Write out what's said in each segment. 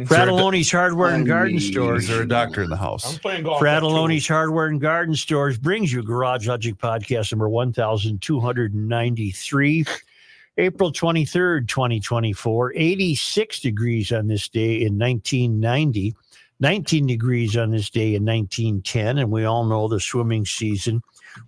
Fratelloni's Hardware and Garden Stores. Is there a doctor in the house? I'm playing golf. Fratelloni's Hardware and Garden Stores brings you Garage Logic Podcast number 1293. April 23rd, 2024, 86 degrees on this day in 1990, 19 degrees on this day in 1910, and we all know the swimming season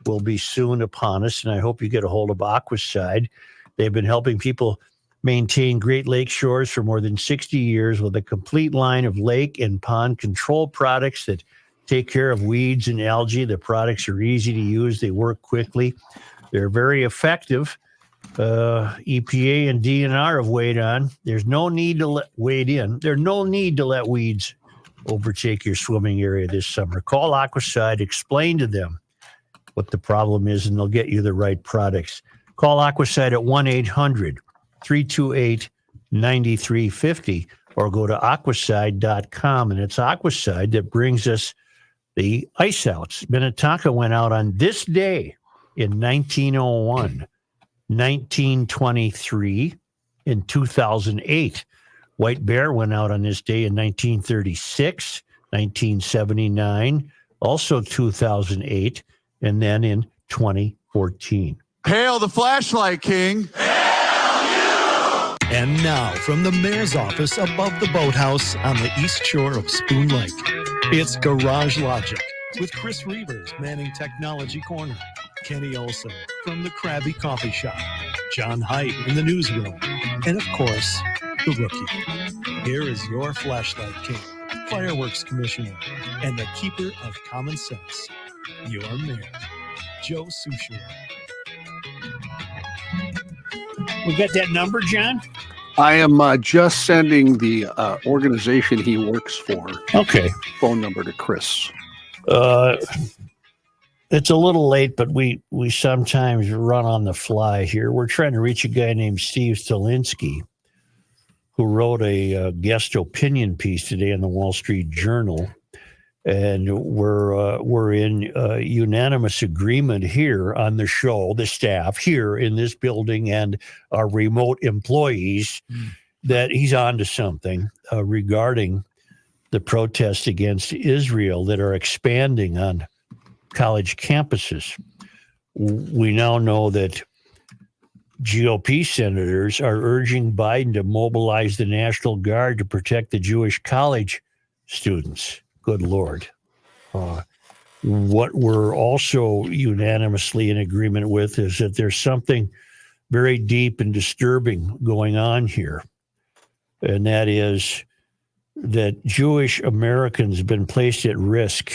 will be soon upon us, and I hope you get a hold of Aquaside. They've been helping people maintain Great Lake shores for more than 60 years with a complete line of lake and pond control products that take care of weeds and algae. The products are easy to use. They work quickly. They're very effective. EPA and DNR have weighed on. There's no need to let weeds overtake your swimming area this summer. Call Aquaside, explain to them what the problem is, and they'll get you the right products. Call Aquaside at 1-800-328-9350 or go to aquaside.com. And it's Aquaside that brings us the ice outs. Minnetonka went out on this day in 1901. 1923, in 2008. White Bear went out on this day in 1936, 1979, also 2008, and then in 2014. Hail the Flashlight King! Hail you! And now, from the mayor's office above the boathouse on the east shore of Spoon Lake, it's Garage Logic with Chris Reavers manning Technology Corner, Kenny Olson from the Krabby Coffee Shop, John Heidt in the newsroom, and of course, the rookie. Here is your Flashlight King, Fireworks Commissioner, and the Keeper of Common Sense, your mayor, Joe Sushiro. We got that number, John? I am just sending the organization he works for. Okay. Phone number to Chris. It's a little late, but we sometimes run on the fly here. We're trying to reach a guy named Steve Stalinsky, who wrote a guest opinion piece today in the Wall Street Journal, and we're in unanimous agreement here on the show, the staff here in this building and our remote employees, that he's on to something regarding the protests against Israel that are expanding on college campuses. We now know that GOP senators are urging Biden to mobilize the National Guard to protect the Jewish college students. Good Lord. What we're also unanimously in agreement with is that there's something very deep and disturbing going on here. And that is that Jewish Americans have been placed at risk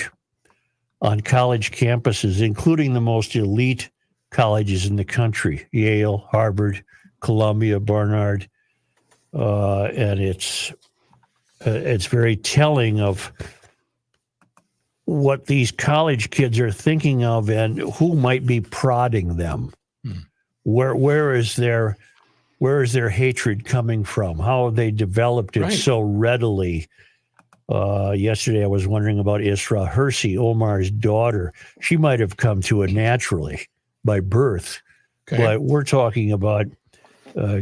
on college campuses, including the most elite colleges in the country, Yale, Harvard, Columbia, Barnard. And it's very telling of what these college kids are thinking of and who might be prodding them. Where is their hatred coming from? How have they developed it so readily? Yesterday, I was wondering about Isra Hersey, Omar's daughter. She might have come to it naturally by birth, but we're talking about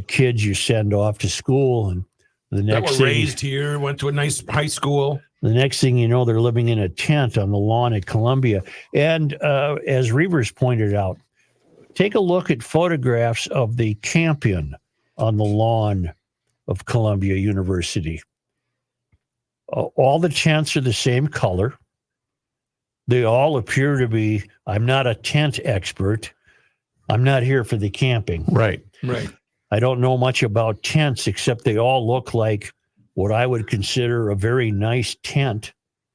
kids you send off to school, and the next that were raised here, went to a nice high school. The next thing you know, they're living in a tent on the lawn at Columbia. And as Reavers pointed out, take a look at photographs of the campion on the lawn of Columbia University. All the tents are the same color. They all appear to be, I'm not a tent expert. I'm not here for the camping. Right. I don't know much about tents, except they all look like what I would consider a very nice tent.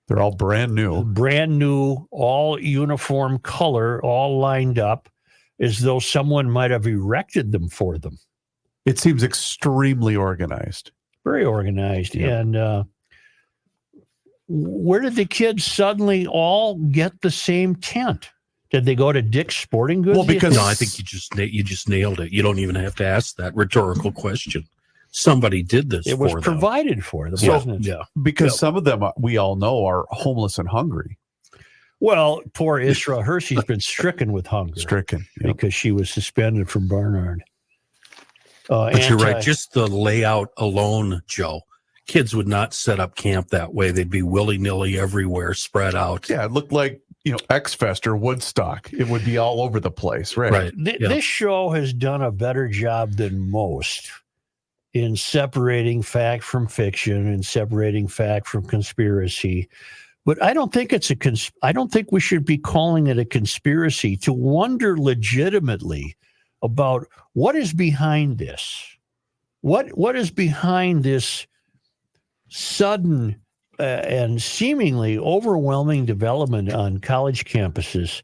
They're all brand new. Brand new, all uniform color, all lined up, as though someone might have erected them for them. It seems extremely organized. Very organized. Yeah. And where did the kids suddenly all get the same tent? Did they go to Dick's Sporting Goods? Well, because I think you just nailed it. You don't even have to ask that rhetorical question. Somebody did this. It was provided for them, wasn't it? Yeah, because some of them we all know are homeless and hungry. Well, poor Isra Hersey's been stricken with hunger. Because she was suspended from Barnard. But you're right. Just the layout alone, Joe, kids would not set up camp that way. They'd be willy-nilly everywhere, spread out. Yeah, it looked like, X-Fest or Woodstock. It would be all over the place, right? Right. Yeah. This show has done a better job than most in separating fact from fiction and separating fact from conspiracy. But I don't think I don't think we should be calling it a conspiracy to wonder legitimately about what is behind this. What is behind this sudden and seemingly overwhelming development on college campuses,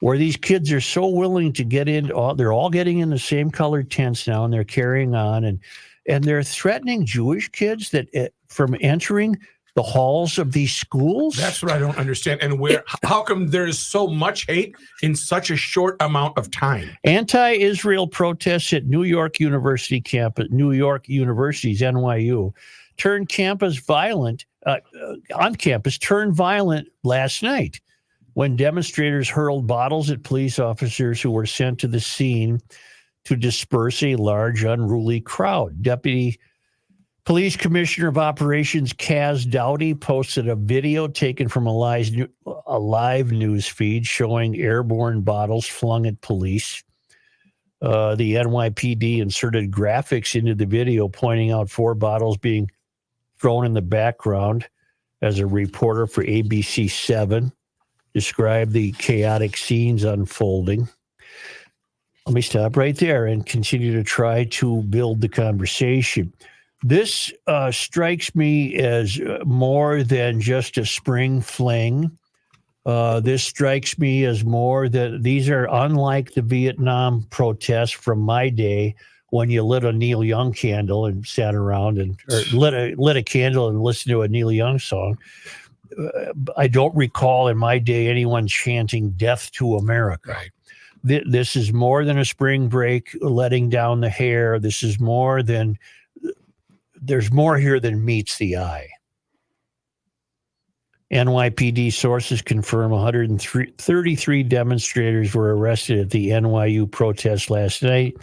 where these kids are so willing to get in? They're all getting in the same colored tents now, and they're carrying on, and they're threatening Jewish kids that from entering the halls of these schools. That's what I don't understand. And how come there's so much hate in such a short amount of time? Anti-Israel protests at New York University's NYU turned on campus turned violent last night when demonstrators hurled bottles at police officers who were sent to the scene to disperse a large unruly crowd. Deputy Police Commissioner of Operations Kaz Dowdy posted a video taken from a live news feed showing airborne bottles flung at police. The NYPD inserted graphics into the video pointing out 4 bottles being thrown in the background as a reporter for ABC 7 described the chaotic scenes unfolding. Let me stop right there and continue to try to build the conversation. This strikes me as more than just a spring fling. This strikes me as more that these are unlike the Vietnam protests from my day when you lit a Neil Young candle and sat around or lit a candle and listened to a Neil Young song. I don't recall in my day anyone chanting "Death to America." Right. This is more than a spring break letting down the hair. This is more than. There's more here than meets the eye. NYPD sources confirm 133 demonstrators were arrested at the NYU protest last night.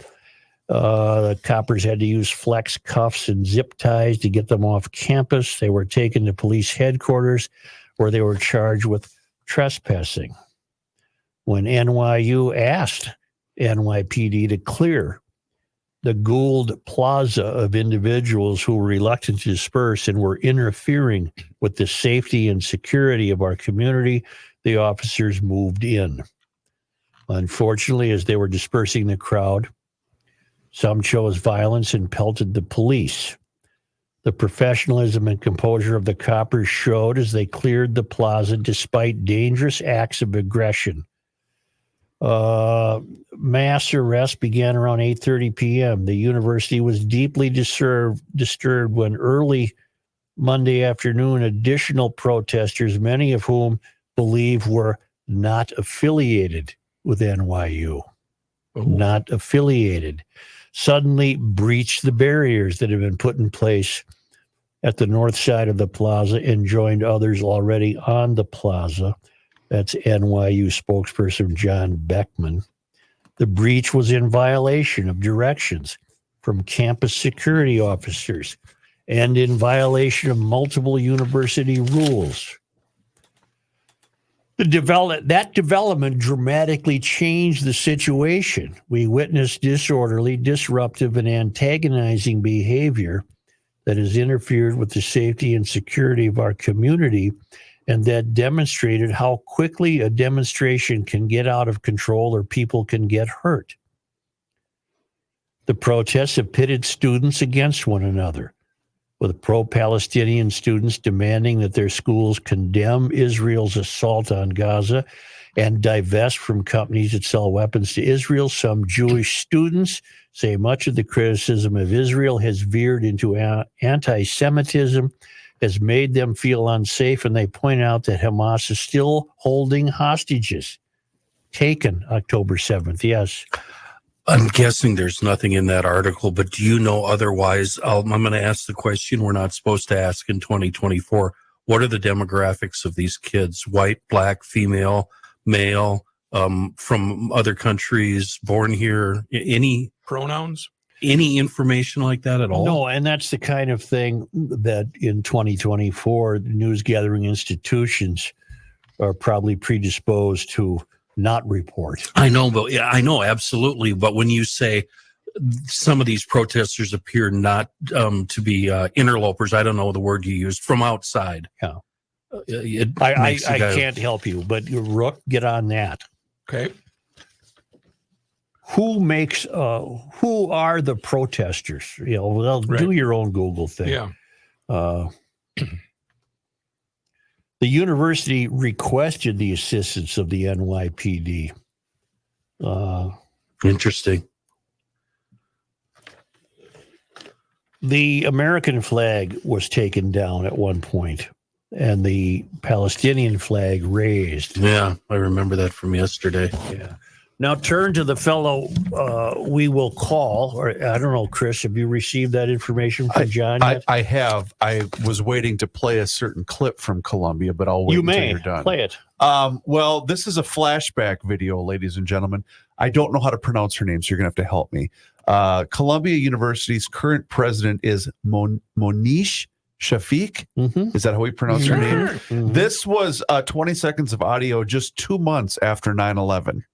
The coppers had to use flex cuffs and zip ties to get them off campus. They were taken to police headquarters where they were charged with trespassing. When NYU asked NYPD to clear the Gould Plaza of individuals who were reluctant to disperse and were interfering with the safety and security of our community, the officers moved in. Unfortunately, as they were dispersing the crowd, some chose violence and pelted the police. The professionalism and composure of the coppers showed as they cleared the plaza despite dangerous acts of aggression. Mass arrest began around 8:30 p.m. The university was deeply disturbed when early Monday afternoon, additional protesters, many of whom believe were not affiliated with NYU, not affiliated, suddenly breached the barriers that had been put in place at the north side of the plaza and joined others already on the plaza. That's NYU spokesperson John Beckman. The breach was in violation of directions from campus security officers and in violation of multiple university rules. That development dramatically changed the situation. We witnessed disorderly, disruptive, and antagonizing behavior that has interfered with the safety and security of our community, and that demonstrated how quickly a demonstration can get out of control or people can get hurt. The protests have pitted students against one another, with pro-Palestinian students demanding that their schools condemn Israel's assault on Gaza and divest from companies that sell weapons to Israel. Some Jewish students say much of the criticism of Israel has veered into anti-Semitism, has made them feel unsafe, and they point out that Hamas is still holding hostages taken October 7th. Yes. I'm guessing there's nothing in that article, but do you know otherwise? I'm going to ask the question we're not supposed to ask in 2024. What are the demographics of these kids? White, black, female, male, from other countries, born here? Any Pronouns? any information like that at all? No, and that's the kind of thing that in 2024, news gathering institutions are probably predisposed to not report. I know, but yeah, I know absolutely. But when you say some of these protesters appear not to be interlopers, I don't know the word you used, from outside. Yeah. I can't help you, but Rook, get on that. Okay. Who are the protesters? Well, Right. do your own Google thing. Yeah. The university requested the assistance of the NYPD. Interesting. The American flag was taken down at one point, and the Palestinian flag raised. Yeah, I remember that from yesterday. Yeah. Now turn to the fellow we will call, or I don't know, Chris, have you received that information from John yet? I have. I was waiting to play a certain clip from Columbia, but I'll wait You until may you're done. play it. Well, this is a flashback video, ladies and gentlemen. I don't know how to pronounce her name, so you're going to have to help me. Columbia University's current president is Monish Shafiq. Mm-hmm. Is that how we pronounce her name? Mhm. This was 20 seconds of audio just 2 months after 9/11.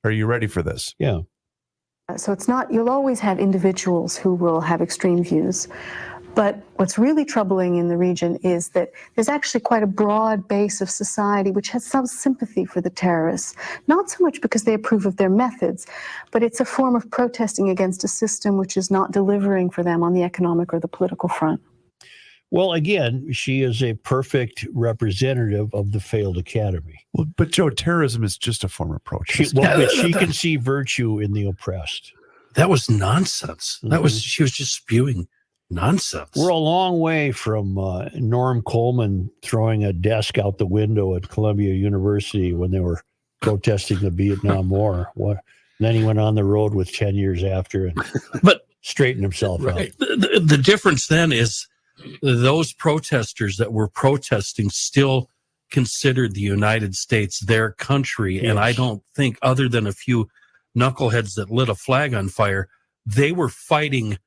Are you ready for this? Yeah. So it's not, you'll always have individuals who will have extreme views. But what's really troubling in the region is that there's actually quite a broad base of society which has some sympathy for the terrorists, not so much because they approve of their methods, but it's a form of protesting against a system which is not delivering for them on the economic or the political front. Well, again, she is a perfect representative of the failed academy. Well, but Joe, terrorism is just a form of protest. But she can see virtue in the oppressed. That was nonsense. That was, she was just spewing nonsense. We're a long way from Norm Coleman throwing a desk out the window at Columbia University when they were protesting the Vietnam War. And then he went on the road with 10 years after and But straightened himself out. the difference then is those protesters that were protesting still considered the United States their country. Yes. And I don't think, other than a few knuckleheads that lit a flag on fire, they were fighting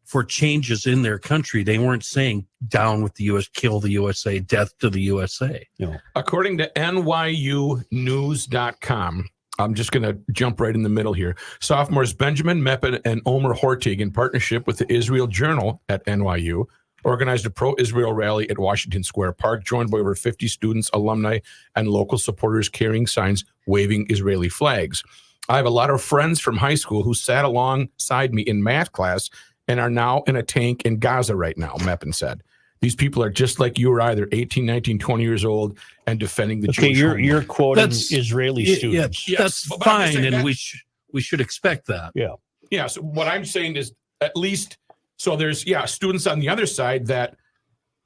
for changes in their country. They weren't saying down with the US, kill the USA, death to the USA. According to NYUnews.com, I'm just going to jump right in the middle here. Sophomores Benjamin Meppen and Omer Hortig, in partnership with the Israel Journal at NYU, organized a pro-Israel rally at Washington Square Park, joined by over 50 students, alumni, and local supporters carrying signs waving Israeli flags. I have a lot of friends from high school who sat alongside me in math class and are now in a tank in Gaza right now, Meppen said. These people are just like you or I. They're 18, 19, 20 years old and defending the Okay, Jewish homeland. you're quoting That's- Israeli students. Yes, That's but I'm just fine, saying and that- we should expect that. Yeah, so what I'm saying is at least, so there's, students on the other side that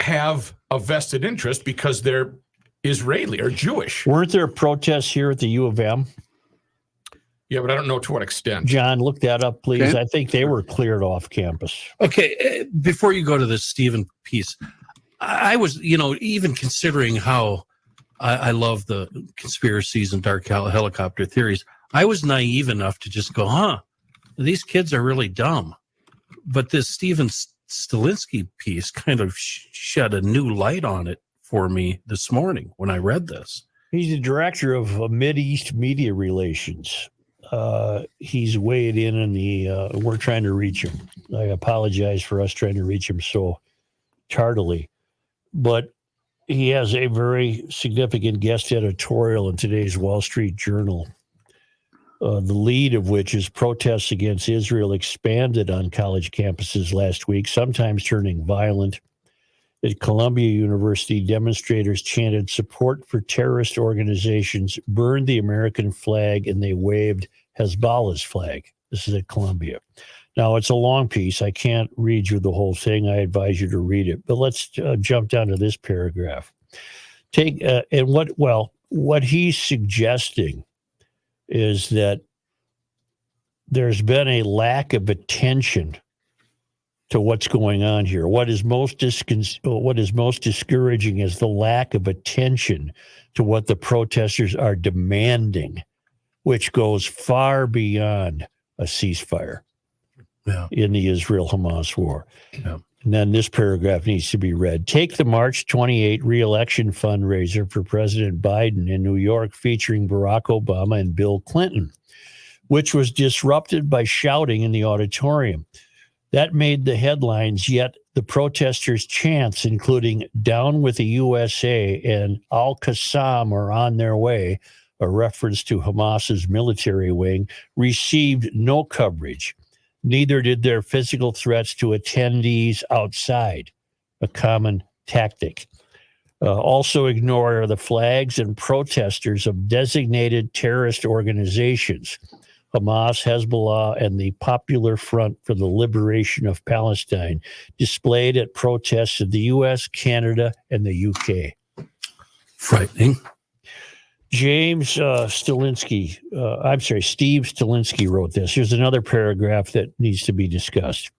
have a vested interest because they're Israeli or Jewish. Weren't there protests here at the U of M? Yeah, but I don't know to what extent. John, look that up, please. Okay. I think they were cleared off campus. Okay, before you go to this Stephen piece, I was, even considering how I love the conspiracies and dark helicopter theories, I was naive enough to just go, these kids are really dumb. But this Stephen Stalinsky piece kind of shed a new light on it for me this morning when I read this. He's the director of Mideast Media Relations. He's weighed in the, we're trying to reach him. I apologize for us trying to reach him so tardily. But he has a very significant guest editorial in today's Wall Street Journal, the lead of which is protests against Israel expanded on college campuses last week, sometimes turning violent. At Columbia University, demonstrators chanted support for terrorist organizations, burned the American flag, and they waved Hezbollah's flag. This is at Columbia. Now, it's a long piece. I can't read you the whole thing. I advise you to read it. But let's jump down to this paragraph. What he's suggesting is that there's been a lack of attention to what's going on here. What is most discouraging is the lack of attention to what the protesters are demanding, which goes far beyond a ceasefire. in the Israel-Hamas war. Yeah. And then this paragraph needs to be read. Take the March 28 re-election fundraiser for President Biden in New York featuring Barack Obama and Bill Clinton, which was disrupted by shouting in the auditorium. That made the headlines, yet the protesters' chants, including "Down with the USA" and "Al-Qassam are on their way," a reference to Hamas's military wing, received no coverage. Neither did their physical threats to attendees outside, a common tactic. Also ignore the flags and protesters of designated terrorist organizations, Hamas, Hezbollah, and the Popular Front for the Liberation of Palestine, displayed at protests in the U.S., Canada, and the U.K. Frightening. Steve Stalinsky wrote this. Here's another paragraph that needs to be discussed.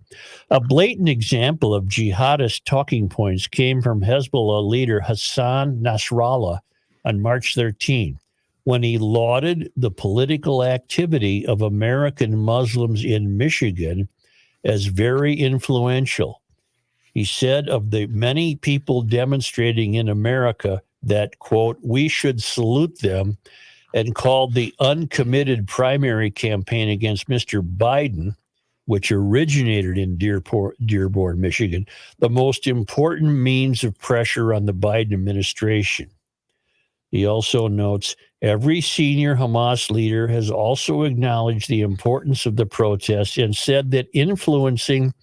A blatant example of jihadist talking points came from Hezbollah leader Hassan Nasrallah on March 13, when he lauded the political activity of American Muslims in Michigan as very influential. He said of the many people demonstrating in America that, quote, we should salute them, and called the uncommitted primary campaign against Mr. Biden, which originated in Dearborn, Michigan, the most important means of pressure on the Biden administration. He also notes, every senior Hamas leader has also acknowledged the importance of the protests and said that influencing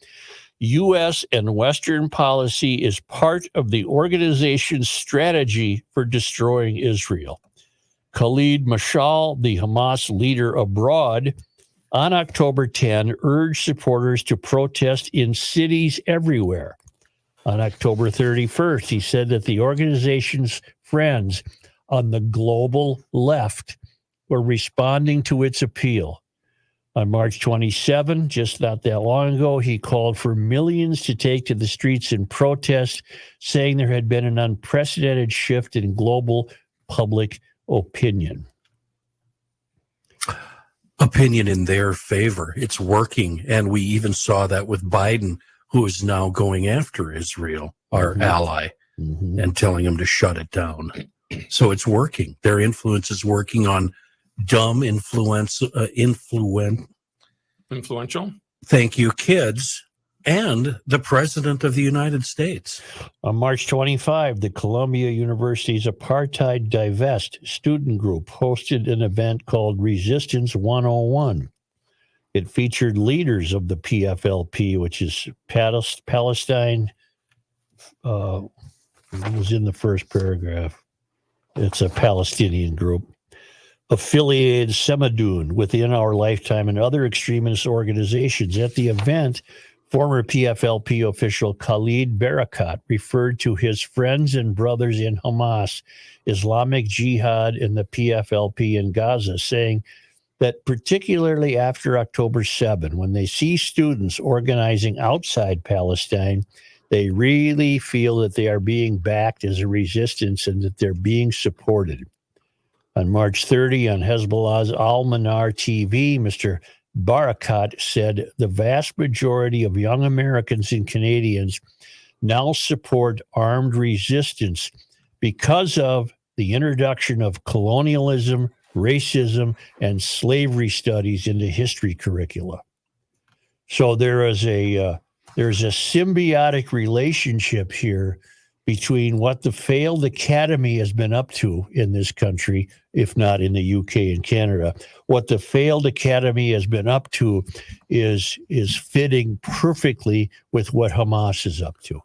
U.S. and Western policy is part of the organization's strategy for destroying Israel. Khalid Mashal, the Hamas leader abroad, on October 10, urged supporters to protest in cities everywhere. On October 31st, he said that the organization's friends on the global left were responding to its appeal. On March 27, just not that long ago, he called for millions to take to the streets in protest, saying there had been an unprecedented shift in global public opinion. Opinion in their favor. It's working. And we even saw that with Biden, who is now going after Israel, our ally, and telling him to shut it down. So it's working. Their influence is working on dumb influential. Thank you, kids, and the President of the United States. On March 25, the Columbia University's Apartheid Divest student group hosted an event called Resistance 101. It featured leaders of the PFLP, which is Palestine. It was in the first paragraph. It's a Palestinian group. Affiliated Semadoun, Within Our Lifetime, and other extremist organizations. At the event, former PFLP official Khalid Barakat referred to his friends and brothers in Hamas, Islamic Jihad, and the PFLP in Gaza, saying that particularly after October 7, when they see students organizing outside Palestine, they really feel that they are being backed as a resistance and that they're being supported. On March 30, on Hezbollah's Al-Manar TV, Mr. Barakat said the vast majority of young Americans and Canadians now support armed resistance because of the introduction of colonialism, racism, and slavery studies into history curricula. So there's a symbiotic relationship here between what the failed academy has been up to in this country, if not in the UK and Canada. What the failed academy has been up to is fitting perfectly with what Hamas is up to.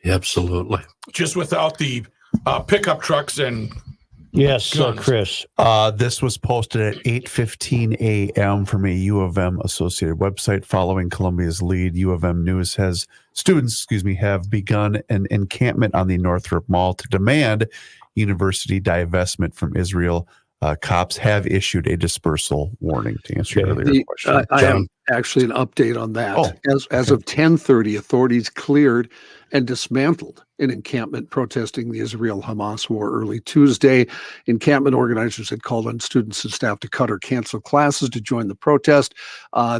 Absolutely. Just without the pickup trucks and yes, guns. Chris. This was posted at 8:15 a.m. from a U of M associated website. Following Columbia's lead, U of M News has students, have begun an encampment on the Northrop Mall to demand university divestment from Israel. Cops have issued a dispersal warning, to answer your earlier question. I am actually an update on that. Oh, As of 10:30, authorities cleared and dismantled an encampment protesting the Israel-Hamas war early Tuesday. Encampment organizers had called on students and staff to cut or cancel classes to join the protest.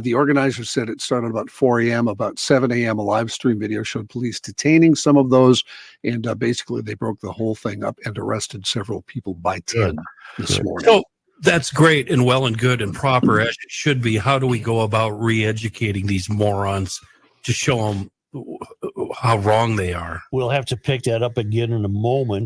The organizers said it started about 4 a.m. About 7 a.m., a live stream video showed police detaining some of those, and basically they broke the whole thing up and arrested several people by 10 this morning. So that's great and well and good and proper as it should be. How do we go about re-educating these morons to show them how wrong they are? We'll have to pick that up again in a moment.